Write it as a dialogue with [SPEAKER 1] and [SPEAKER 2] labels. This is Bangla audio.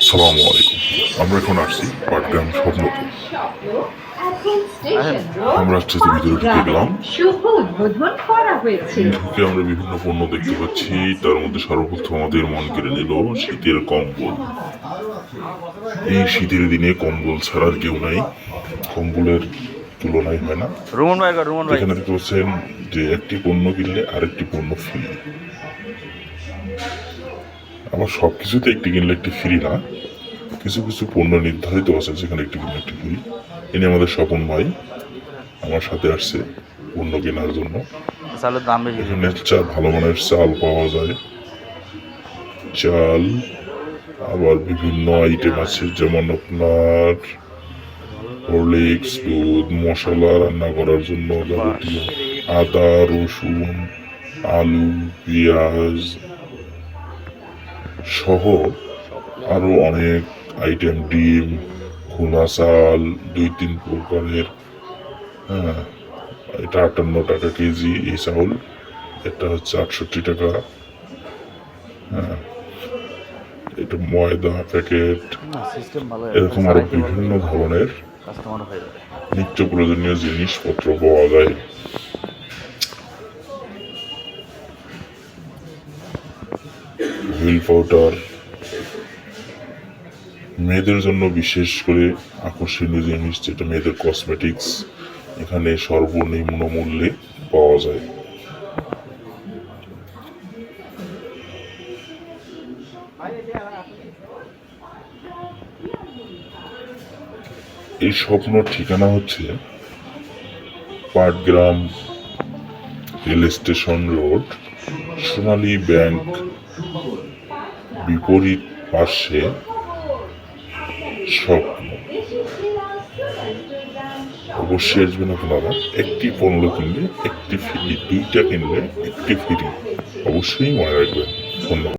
[SPEAKER 1] সালামু আলাইকুম। আমরা এখন আসছি পাটগ্রাম স্বপ্নতে। আমরা স্টেজের ভিতরে ঢুকে গেলাম। ঢুকে আমরা বিভিন্ন পণ্য দেখতে পাচ্ছি, তার মধ্যে সর্বপ্রথম আমাদের মন কেড়ে নিল শীতের কম্বল। এই শীতের দিনে কম্বল ছাড়ার কেউ নাই, কম্বলের তুলনায় হয় না। এখানে দেখতে পাচ্ছেন যে একটি পণ্য কিনলে আরেকটি পণ্য ফ্রি। আবার সব কিছুতে একটি কিনলে একটি ফ্রি না, কিছু কিছু পণ্য নির্ধারিত আছে যেখানে একটি কিনলে একটি ফ্রি। ইনি আমাদের স্বপন ভাই আমার সাথে আসছে পণ্য কেনার জন্য। এখানে ভালো মানের চাল পাওয়া যায়, চাল আবার বিভিন্ন আইটেম আছে, যেমন আপনার হরলিক্স, দুধ, মশলা রান্না করার জন্য যাবতীয় আদা, রসুন, আলু, পেঁয়াজ সহ আরো অনেক আইটেম, ডিম, খোলা চাল 2-3 প্রকারের। হ্যাঁ, এটা 58 টাকা কেজি এই চাউল, এটা হচ্ছে 68 টাকা। হ্যাঁ, এটা ময়দা প্যাকেট, এরকম আরো বিভিন্ন ধরনের নিত্য প্রয়োজনীয় জিনিসপত্র পাওয়া যায়। হুইল পাউডার, মেয়েদের জন্য বিশেষ করে আকর্ষণীয় জিনিস যেটা মেয়েদের কসমেটিক্স এখানে সর্বনিম্ন মূল্যে পাওয়া যায়। এই স্বপ্ন ঠিকানা হচ্ছে পাটগ্রাম রেল স্টেশন রোড, সোনালী ব্যাংক বিপরীত পাশে স্বপ্ন। অবশ্যই আসবেন আপনারা। একটি পণ্য কিনলে একটি ফ্রি, 2টা কিনলে একটি ফ্রি, অবশ্যই মনে রাখবেন। ধন্যবাদ।